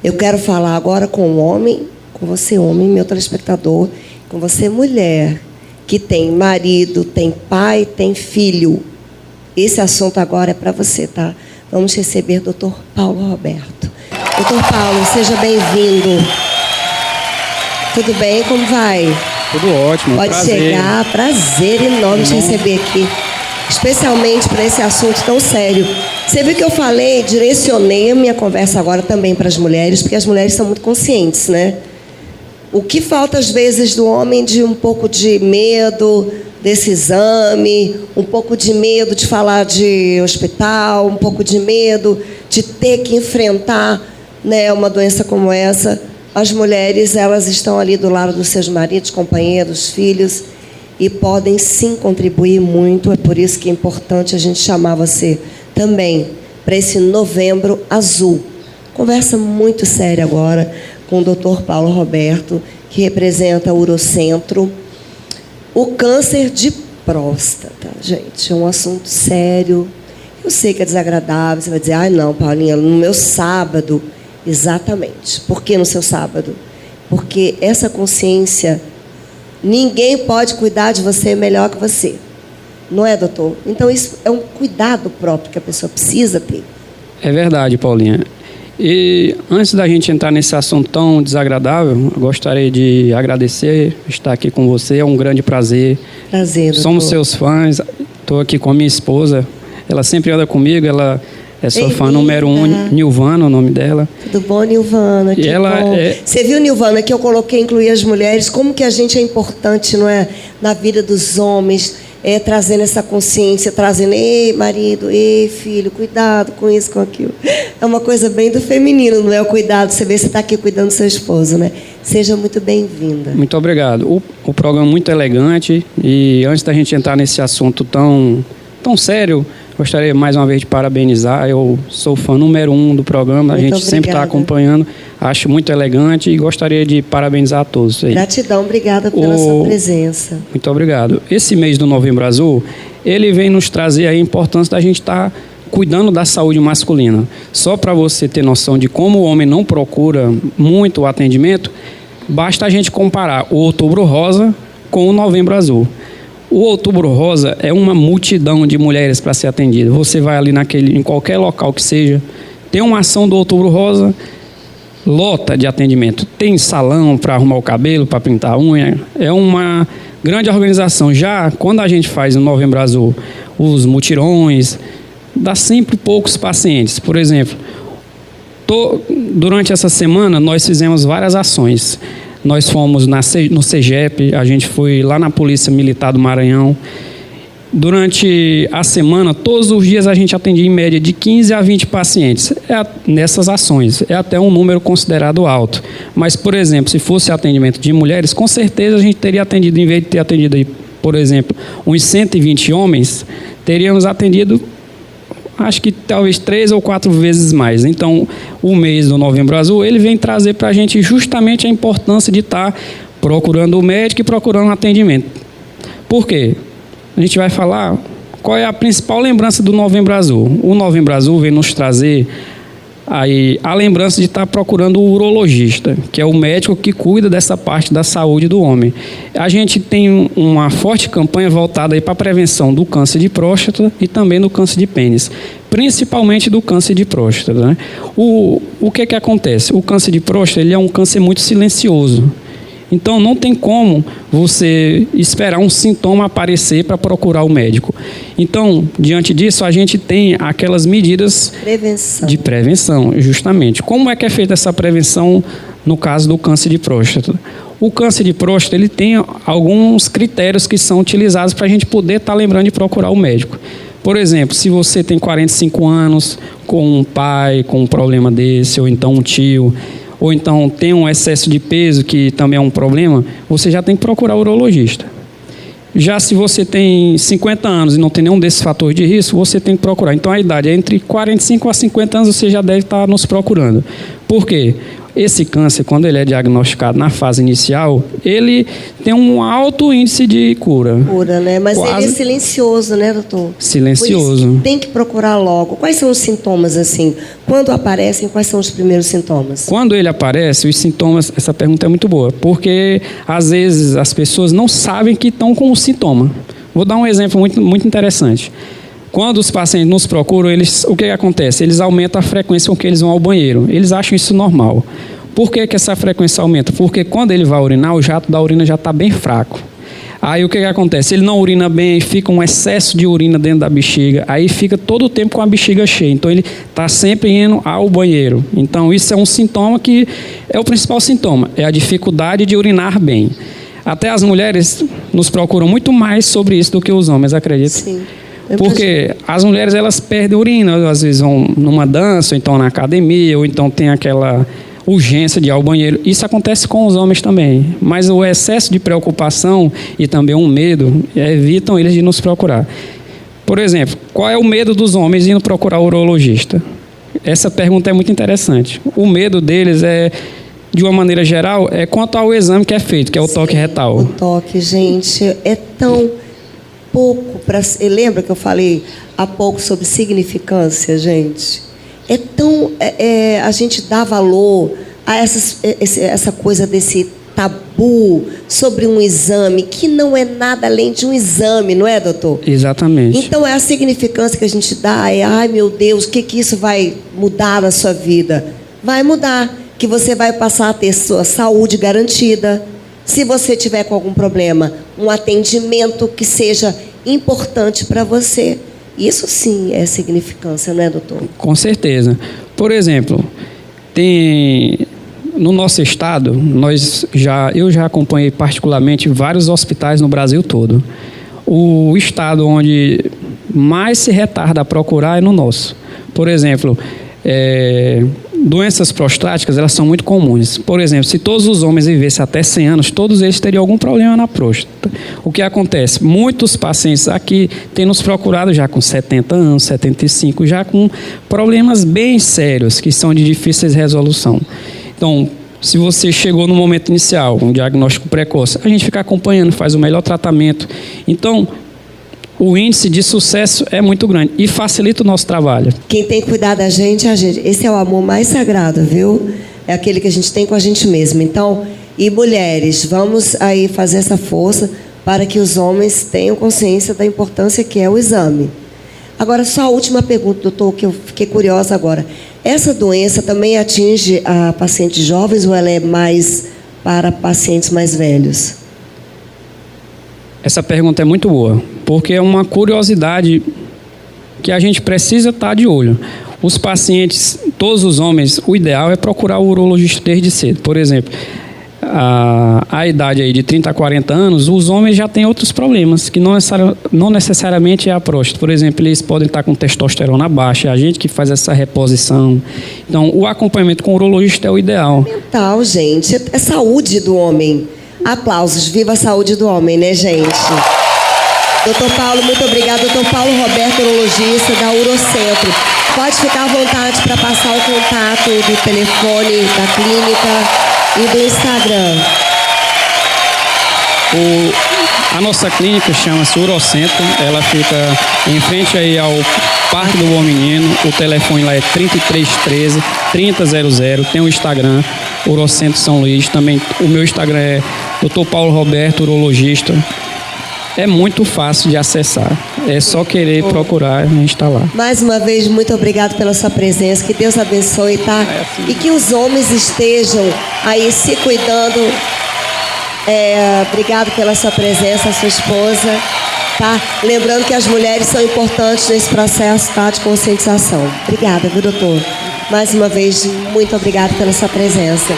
Eu quero falar agora com o homem, com você, homem, meu telespectador, com você, mulher, que tem marido, tem pai, tem filho. Esse assunto agora é para você, tá? Vamos receber o Dr. Paulo Roberto. Dr. Paulo, seja bem-vindo. Tudo bem? Como vai? Tudo ótimo. Pode prazer. chegar. Prazer enorme te receber aqui. Especialmente para esse assunto tão sério. Você viu que eu falei, direcionei a minha conversa agora também para as mulheres, porque as mulheres são muito conscientes, né? O que falta às vezes do homem de um pouco de medo desse exame, um pouco de medo de falar de hospital, um pouco de medo de ter que enfrentar, né, uma doença como essa. As mulheres, elas estão ali do lado dos seus maridos, companheiros, filhos, e podem sim contribuir muito. É por isso que é importante a gente chamar você também para esse Novembro Azul. Conversa muito séria agora com o Dr. Paulo Roberto, que representa o Urocentro. O câncer de próstata, gente, é um assunto sério. Eu sei que é desagradável, você vai dizer, ai não, Paulinha, no meu sábado. Exatamente. Por que no seu sábado? Porque essa consciência, ninguém pode cuidar de você melhor que você. Não é, doutor? Então, isso é um cuidado próprio que a pessoa precisa ter. É verdade, Paulinha. E antes da gente entrar nesse assunto tão desagradável, eu gostaria de agradecer estar aqui com você. É um grande prazer. Prazer, doutor. Somos seus fãs. Estou aqui com a minha esposa. Ela sempre anda comigo. Ela é sua fã número 1, Nilvana, o nome dela. Tudo bom, Nilvana? Que ela bom. Você viu, Nilvana, que eu coloquei incluir as mulheres, como que a gente é importante, não é, na vida dos homens, trazendo essa consciência, trazendo, ei, marido, ei, filho, cuidado com isso, com aquilo. É uma coisa bem do feminino, não é o cuidado. Você vê, você está aqui cuidando do seu esposo, né? Seja muito bem-vinda. Muito obrigado. O programa é muito elegante e antes da gente entrar nesse assunto tão sério, gostaria mais uma vez de parabenizar. Eu sou fã número 1 do programa, a gente sempre está acompanhando, acho muito elegante e gostaria de parabenizar a todos. Aí. Gratidão, obrigada pela sua presença. Muito obrigado. Esse mês do Novembro Azul, ele vem nos trazer a importância da gente estar cuidando da saúde masculina. Só para você ter noção de como o homem não procura muito o atendimento, basta a gente comparar o Outubro Rosa com o Novembro Azul. O Outubro Rosa é uma multidão de mulheres para ser atendida. Você vai ali em qualquer local que seja, tem uma ação do Outubro Rosa, lota de atendimento. Tem salão para arrumar o cabelo, para pintar a unha. É uma grande organização. Já quando a gente faz no Novembro Azul os mutirões, dá sempre poucos pacientes. Por exemplo, durante essa semana nós fizemos várias ações. Nós fomos no CEGEP, a gente foi lá na Polícia Militar do Maranhão. Durante a semana, todos os dias a gente atendia em média de 15 a 20 pacientes nessas ações. É até um número considerado alto. Mas, por exemplo, se fosse atendimento de mulheres, com certeza a gente teria atendido, em vez de ter atendido, por exemplo, uns 120 homens, teríamos atendido, acho que talvez 3 ou 4 vezes mais. Então, o mês do Novembro Azul, ele vem trazer para a gente justamente a importância de estar procurando o médico e procurando atendimento. Por quê? A gente vai falar qual é a principal lembrança do Novembro Azul. O Novembro Azul vem nos trazer aí a lembrança de estar procurando o urologista, que é o médico que cuida dessa parte da saúde do homem. A gente tem uma forte campanha voltada para a prevenção do câncer de próstata e também do câncer de pênis, principalmente do câncer de próstata, né? O que acontece? O câncer de próstata, ele é um câncer muito silencioso. Então, não tem como você esperar um sintoma aparecer para procurar o médico. Então, diante disso, a gente tem aquelas medidas de prevenção, justamente. Como é que é feita essa prevenção no caso do câncer de próstata? O câncer de próstata, ele tem alguns critérios que são utilizados para a gente poder estar lembrando de procurar o médico. Por exemplo, se você tem 45 anos, com um pai com um problema desse, ou então um tio, ou então tem um excesso de peso, que também é um problema, você já tem que procurar o urologista. Já se você tem 50 anos e não tem nenhum desses fatores de risco, você tem que procurar. Então, a idade é entre 45 a 50 anos, você já deve estar nos procurando. Por quê? esse câncer, quando ele é diagnosticado na fase inicial, ele tem um alto índice de cura. Cura, né? Mas ele é silencioso, né, doutor? Silencioso. Por isso que tem que procurar logo. Quais são os sintomas, assim? Quando aparecem, quais são os primeiros sintomas? Quando ele aparece, os sintomas... Essa pergunta é muito boa, porque, às vezes, as pessoas não sabem que estão com o sintoma. Vou dar um exemplo muito interessante. Quando os pacientes nos procuram, o que acontece? Eles aumentam a frequência com que eles vão ao banheiro. Eles acham isso normal. Por que essa frequência aumenta? Porque quando ele vai urinar, o jato da urina já está bem fraco. Aí o que acontece? Ele não urina bem, fica um excesso de urina dentro da bexiga, aí fica todo o tempo com a bexiga cheia. Então ele está sempre indo ao banheiro. Então isso é um sintoma que é o principal sintoma, é a dificuldade de urinar bem. Até as mulheres nos procuram muito mais sobre isso do que os homens, acredito. Sim. Porque as mulheres, elas perdem urina, às vezes vão numa dança, ou então na academia, ou então tem aquela urgência de ir ao banheiro. Isso acontece com os homens também. Mas o excesso de preocupação e também um medo evitam eles de nos procurar. Por exemplo, qual é o medo dos homens indo procurar o urologista? Essa pergunta é muito interessante. O medo deles de uma maneira geral, é quanto ao exame que é feito, que é o toque retal. O toque, gente, é tão pouco para... Lembra que eu falei há pouco sobre significância, gente? É tão... a gente dá valor a essa coisa desse tabu sobre um exame, que não é nada além de um exame, não é, doutor? Exatamente. Então, a significância que a gente dá ai, meu Deus, o que isso vai mudar na sua vida? Vai mudar, que você vai passar a ter sua saúde garantida. Se você tiver com algum problema, um atendimento que seja importante para você. Isso sim é significância, não é, doutor? Com certeza. Por exemplo, no nosso estado, eu já acompanhei particularmente vários hospitais no Brasil todo. O estado onde mais se retarda a procurar é no nosso. Por exemplo, doenças prostáticas, elas são muito comuns. Por exemplo, se todos os homens vivessem até 100 anos, todos eles teriam algum problema na próstata. O que acontece? Muitos pacientes aqui têm nos procurado já com 70 anos, 75, já com problemas bem sérios, que são de difíceis resolução. Então, se você chegou no momento inicial, um diagnóstico precoce, a gente fica acompanhando, faz o melhor tratamento. Então, o índice de sucesso é muito grande e facilita o nosso trabalho. Quem tem que cuidar da gente é a gente. Esse é o amor mais sagrado, viu? É aquele que a gente tem com a gente mesmo. Então, e mulheres, vamos aí fazer essa força para que os homens tenham consciência da importância que é o exame. Agora, só a última pergunta, doutor, que eu fiquei curiosa agora. Essa doença também atinge a pacientes jovens ou ela é mais para pacientes mais velhos? Essa pergunta é muito boa, porque é uma curiosidade que a gente precisa estar de olho. Os pacientes, todos os homens, o ideal é procurar o urologista desde cedo. Por exemplo, a idade aí de 30 a 40 anos, os homens já têm outros problemas, que não necessariamente é a próstata. Por exemplo, eles podem estar com testosterona baixa, é a gente que faz essa reposição. Então, o acompanhamento com o urologista é o ideal. Mental, gente, é saúde do homem. Aplausos, viva a saúde do homem, né, gente? Doutor Paulo, muito obrigado. Doutor Paulo Roberto, urologista da Urocentro. Pode ficar à vontade para passar o contato do telefone da clínica e do Instagram. A nossa clínica chama-se Urocentro, ela fica em frente aí ao Parque do Bom Menino, o telefone lá é 3313 3000, tem o Instagram, Urocentro São Luís, também o meu Instagram é Dr. Paulo Roberto, urologista. É muito fácil de acessar, é só querer procurar, a gente está lá. Mais uma vez, muito obrigado pela sua presença, que Deus abençoe, tá? E que os homens estejam aí se cuidando. Obrigado pela sua presença, a sua esposa, tá? Lembrando que as mulheres são importantes nesse processo, tá, de conscientização. Obrigada, viu, doutor? Mais uma vez, muito obrigado pela sua presença.